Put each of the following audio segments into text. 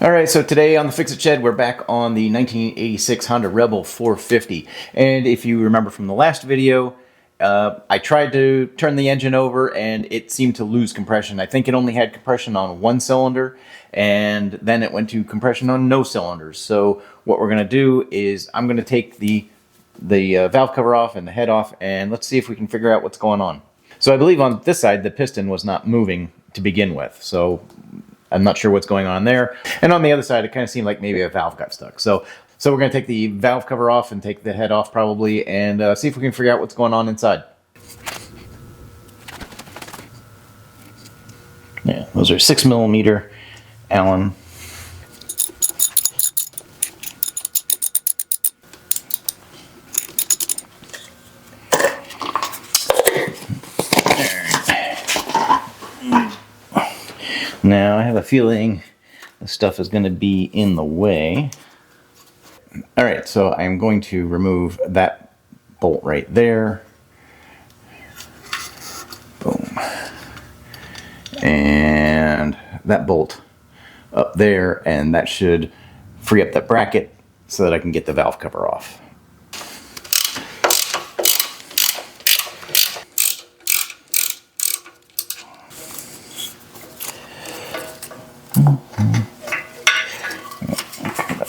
Alright, so today on the Fixit Shed, we're back on the 1986 Honda Rebel 450. And if you remember from the last video, I tried to turn the engine over and it seemed to lose compression. I think it only had compression on one cylinder, and then it went to compression on no cylinders. So what we're going to do is I'm going to take the valve cover off and the head off, and let's see if we can figure out what's going on. So I believe on this side the piston was not moving to begin with, so I'm not sure what's going on there. And on the other side, it kind of seemed like maybe a valve got stuck. So we're going to take the valve cover off and take the head off probably, and see if we can figure out what's going on inside. Yeah, those are 6mm Allen. Now, I have a feeling this stuff is going to be in the way. Alright, so I'm going to remove that bolt right there. Boom. And that bolt up there, and that should free up that bracket so that I can get the valve cover off.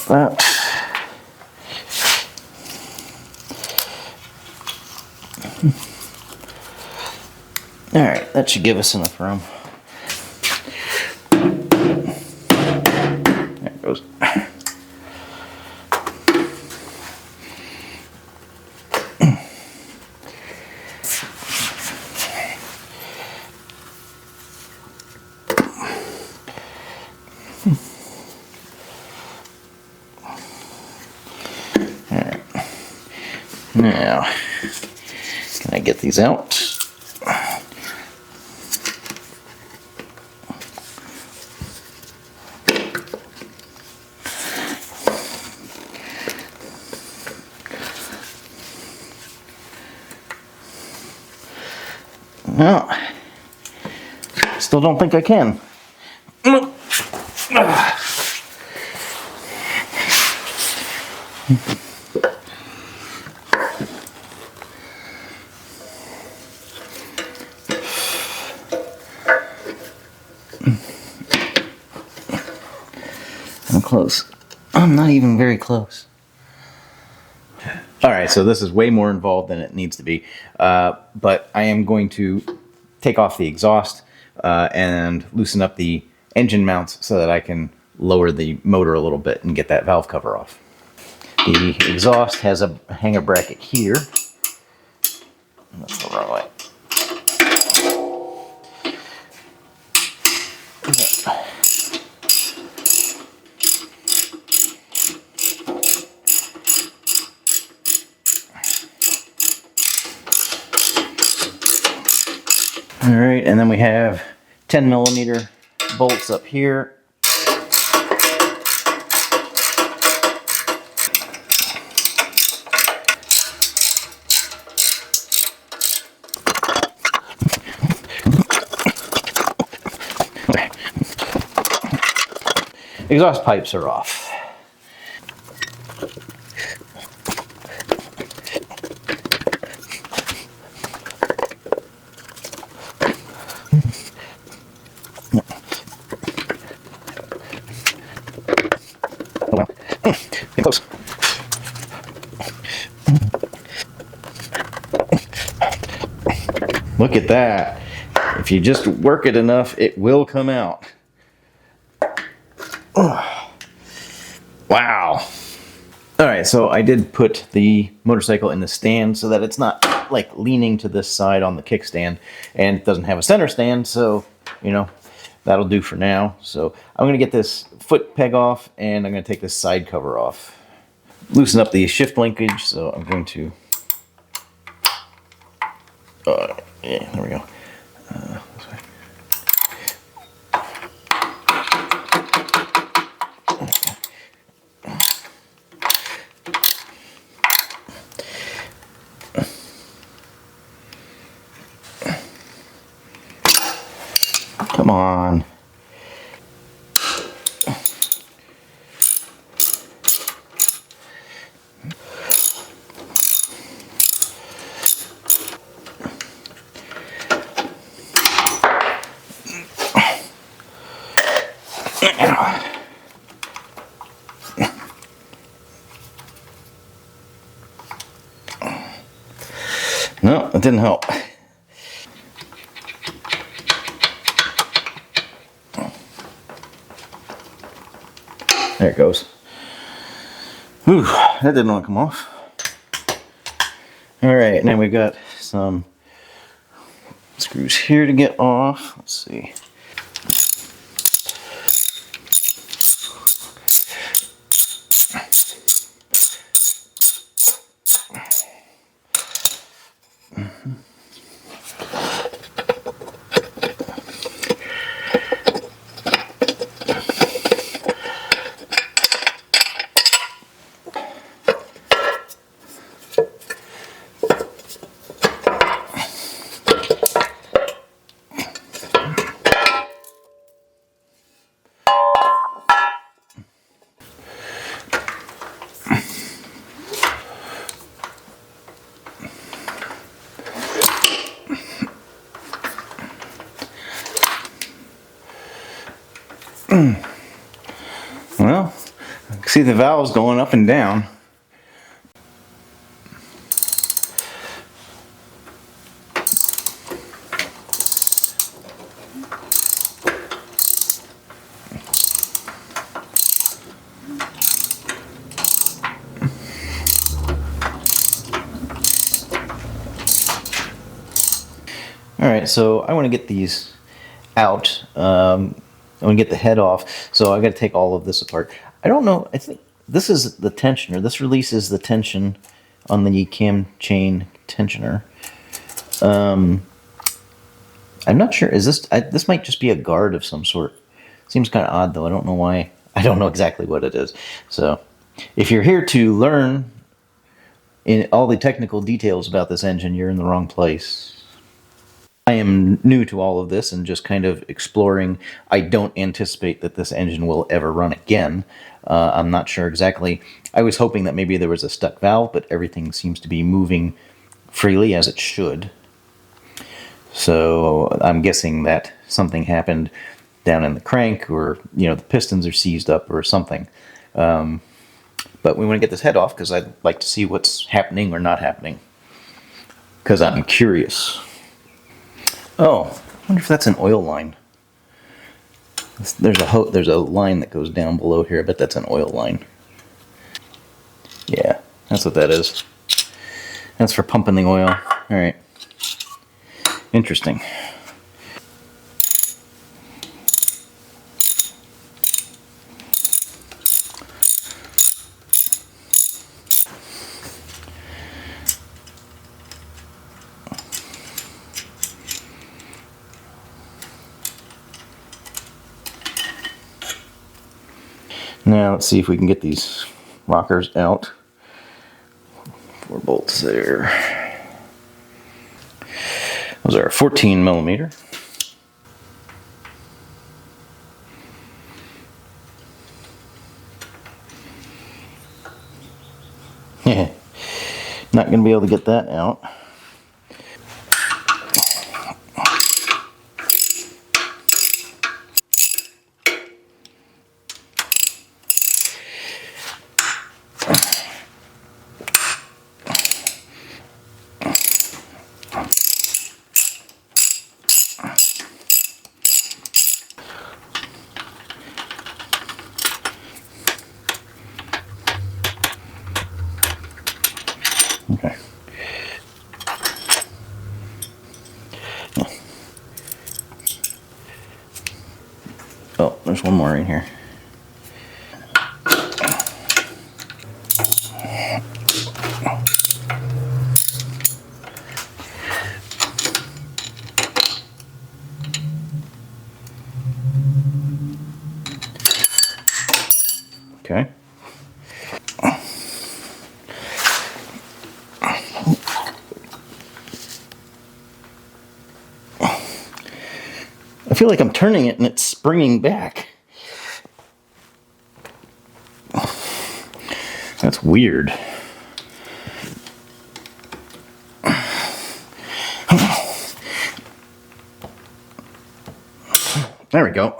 That. All right, that should give us enough room. There it goes. Now, can I get these out? No, still don't think I can. I'm close. I'm not even very close. Alright, so this is way more involved than it needs to be. But I am going to take off the exhaust and loosen up the engine mounts so that I can lower the motor a little bit and get that valve cover off. The exhaust has a hanger bracket here. That's the wrong way. Alright, and then we have 10mm bolts up here. Exhaust pipes are off. Get close. Look at that. If you just work it enough, it will come out. Oh. Wow. Alright, so I did put the motorcycle in the stand so that it's not like leaning to this side on the kickstand, and it doesn't have a center stand, so, you know, that'll do for now. So I'm going to get this foot peg off, and I'm going to take this side cover off. Loosen up the shift linkage, so I'm going to... yeah, there we go. This way. Come on. No, it didn't help. There it goes. Whew, that didn't want to come off. Alright, now we've got some screws here to get off. Let's see. Well, I can see the valves going up and down. Alright, so I want to get these out. I want to get the head off, so I got to take all of this apart. I don't know, I think this is the tensioner. This releases the tension on the cam chain tensioner. I'm not sure, is this, this might just be a guard of some sort. Seems kind of odd though, I don't know why. I don't know exactly what it is. So, if you're here to learn in all the technical details about this engine, you're in the wrong place. I am new to all of this and just kind of exploring. I don't anticipate that this engine will ever run again. I'm not sure exactly. I was hoping that maybe there was a stuck valve, but everything seems to be moving freely as it should. So I'm guessing that something happened down in the crank, or the pistons are seized up or something. But we want to get this head off because I'd like to see what's happening or not happening, because I'm curious. Oh, I wonder if that's an oil line. There's a line that goes down below here. I bet that's an oil line. Yeah, that's what that is. That's for pumping the oil. All right. Interesting. Now let's see if we can get these rockers out. 4 bolts there. Those are 14 millimeter. Yeah, not going to be able to get that out. Okay. Oh, there's one more in here. Okay. I feel like I'm turning it and it's springing back. That's weird. There we go.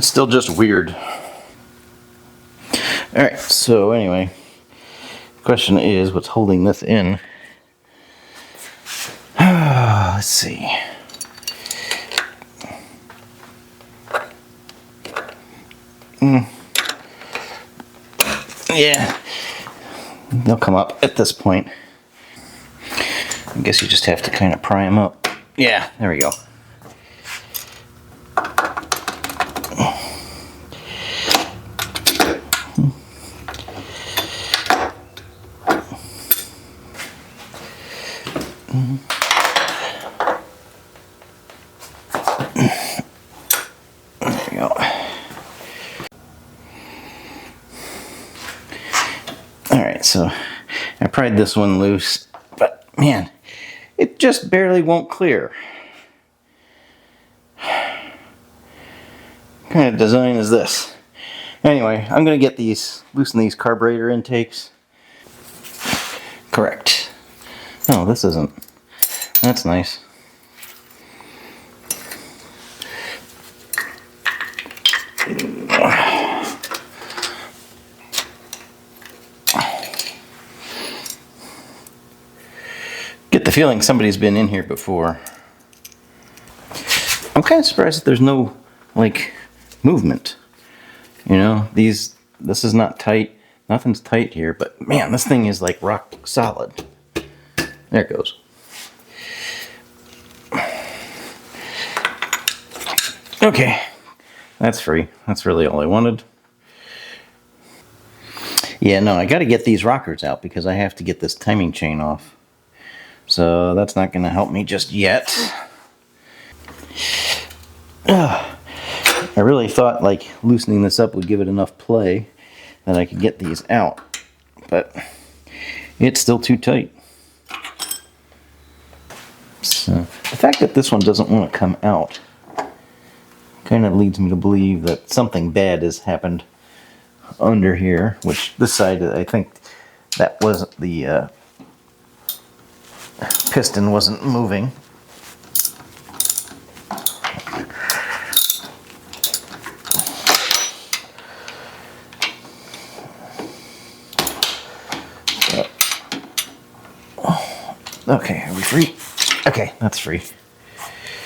It's still just weird. Alright, so anyway, the question is, what's holding this in? Let's see. Yeah, they'll come up at this point. I guess you just have to kind of pry them up. Yeah, there we go. There we go. Alright, so I pried this one loose, but man, it just barely won't clear. What kind of design is this? Anyway, I'm going to get these, loosen these carburetor intakes. Correct. Oh, this isn't. That's nice. Get the feeling somebody's been in here before. I'm kind of surprised that there's no, like, movement. You know, this is not tight. Nothing's tight here, but man, this thing is like rock solid. There it goes. Okay, that's free. That's really all I wanted. Yeah, no, I got to get these rockers out because I have to get this timing chain off. So that's not going to help me just yet. I really thought like loosening this up would give it enough play that I could get these out, but it's still too tight. So the fact that this one doesn't want to come out kind of leads me to believe that something bad has happened under here, which this side, I think that wasn't the piston wasn't moving. Okay, are we free? Okay, that's free.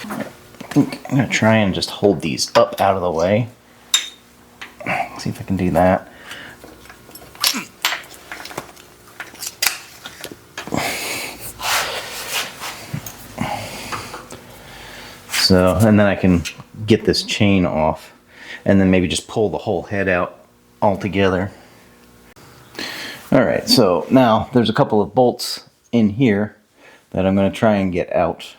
I think I'm going to try and just hold these up out of the way. See if I can do that. So, and then I can get this chain off and then maybe just pull the whole head out altogether. Alright, so now there's a couple of bolts in here that I'm going to try and get out.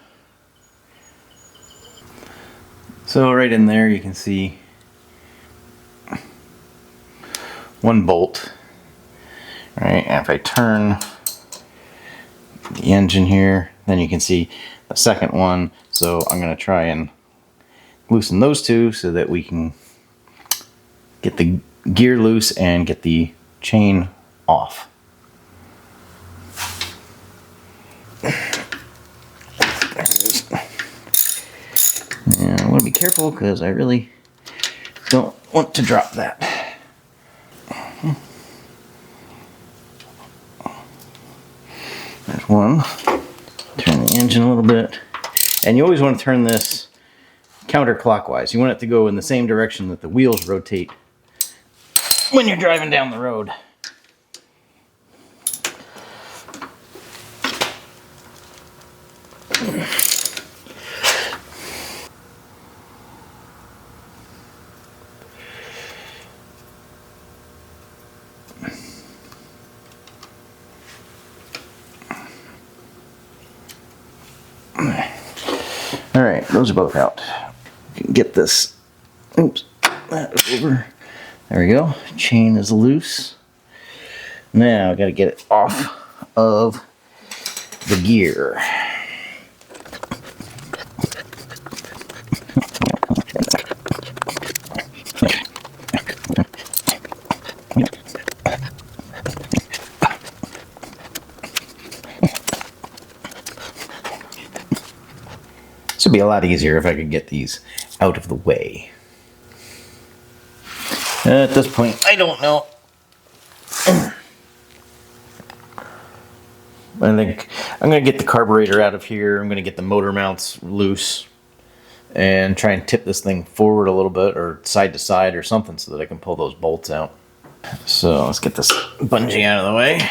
So right in there you can see one bolt. Alright, and if I turn the engine here, then you can see the second one. So I'm going to try and loosen those two so that we can get the gear loose and get the chain off. There it is. And I want to be careful because I really don't want to drop that. There's one. Turn the engine a little bit. And you always want to turn this counterclockwise. You want it to go in the same direction that the wheels rotate when you're driving down the road. Alright, those are both out. You can get this, oops, that over. There we go. Chain is loose. Now I gotta get it off of the gear. This would be a lot easier if I could get these out of the way. At this point, I don't know. I think I'm going to get the carburetor out of here. I'm going to get the motor mounts loose and try and tip this thing forward a little bit, or side to side or something, so that I can pull those bolts out. So let's get this bungee out of the way.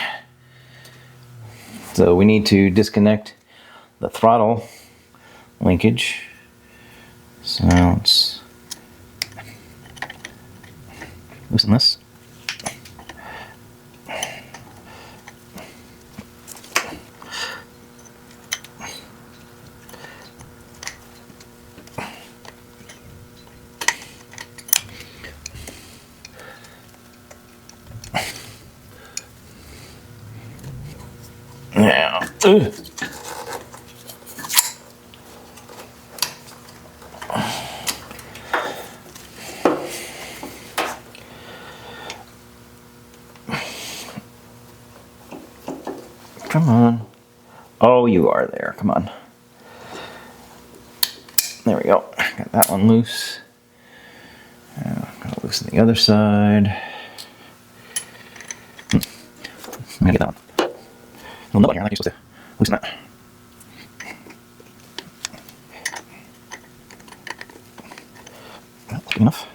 So we need to disconnect the throttle linkage. So let's loosen this. Now, come on. Oh, you are there. Come on. There we go. Got that one loose. Now, I'm gonna loosen the other side. I'm gonna get that one. A little nub on here. I think you're supposed to loosen that. That's good enough.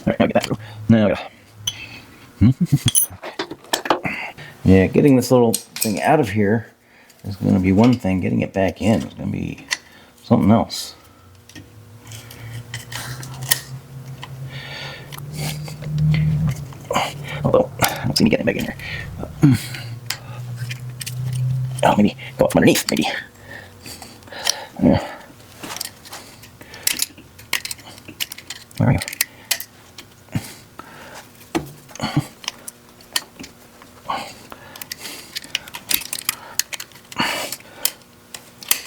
Alright, now get that through. Now we go. Yeah, getting this little thing out of here is going to be one thing. Getting it back in is going to be something else. Although, I don't see me getting it back in here. Oh, maybe go up from underneath, maybe. Yeah. Where are you?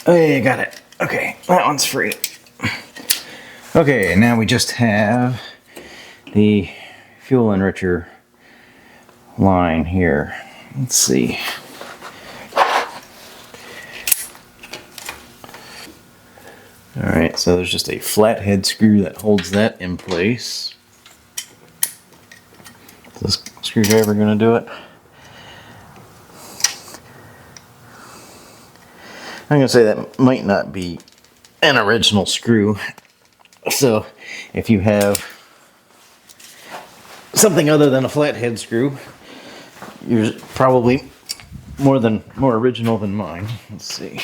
Hey, got it. Okay, that one's free. Okay, now we just have the fuel enricher line here. Let's see. Alright, so there's just a flathead screw that holds that in place. Is this screwdriver going to do it? I'm going to say that might not be an original screw. So if you have something other than a flathead screw, you're probably more original than mine. Let's see.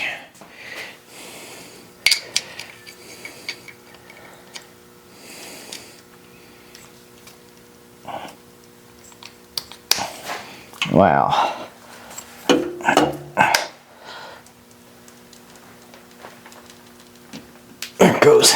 Wow. There it goes.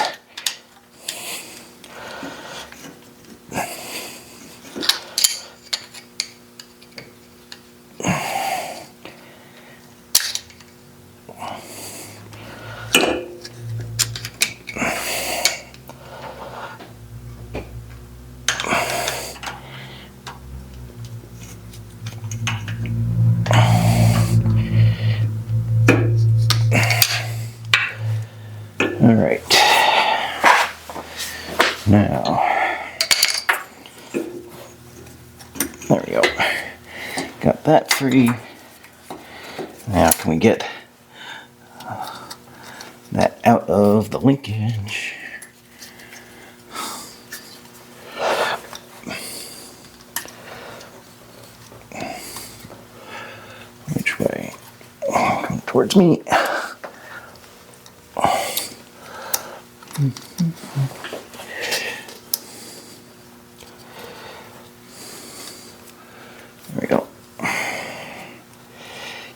All right. Now, there we go. Got that free. Now, can we get that out of the linkage? Which way? Come towards me. There we go.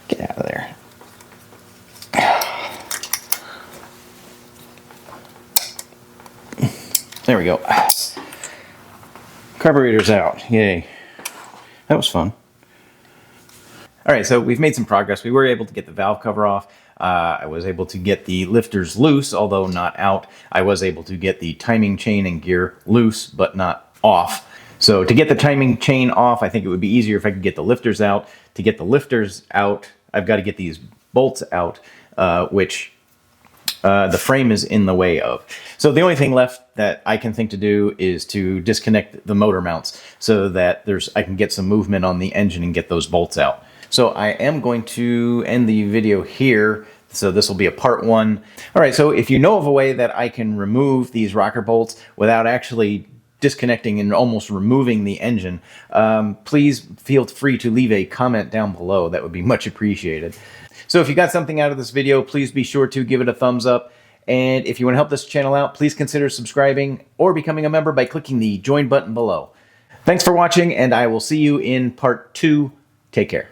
Get out of there. There we go. Carburetor's out. Yay. That was fun. All right, so we've made some progress. We were able to get the valve cover off. I was able to get the lifters loose, although not out. I was able to get the timing chain and gear loose, but not off. So to get the timing chain off, I think it would be easier if I could get the lifters out. To get the lifters out, I've got to get these bolts out, which the frame is in the way of. So the only thing left that I can think to do is to disconnect the motor mounts so that I can get some movement on the engine and get those bolts out. So I am going to end the video here. So this will be a part 1. All right, so if you know of a way that I can remove these rocker bolts without actually disconnecting and almost removing the engine, please feel free to leave a comment down below. That would be much appreciated. So if you got something out of this video, please be sure to give it a thumbs up. And if you want to help this channel out, please consider subscribing or becoming a member by clicking the join button below. Thanks for watching, and I will see you in part 2. Take care.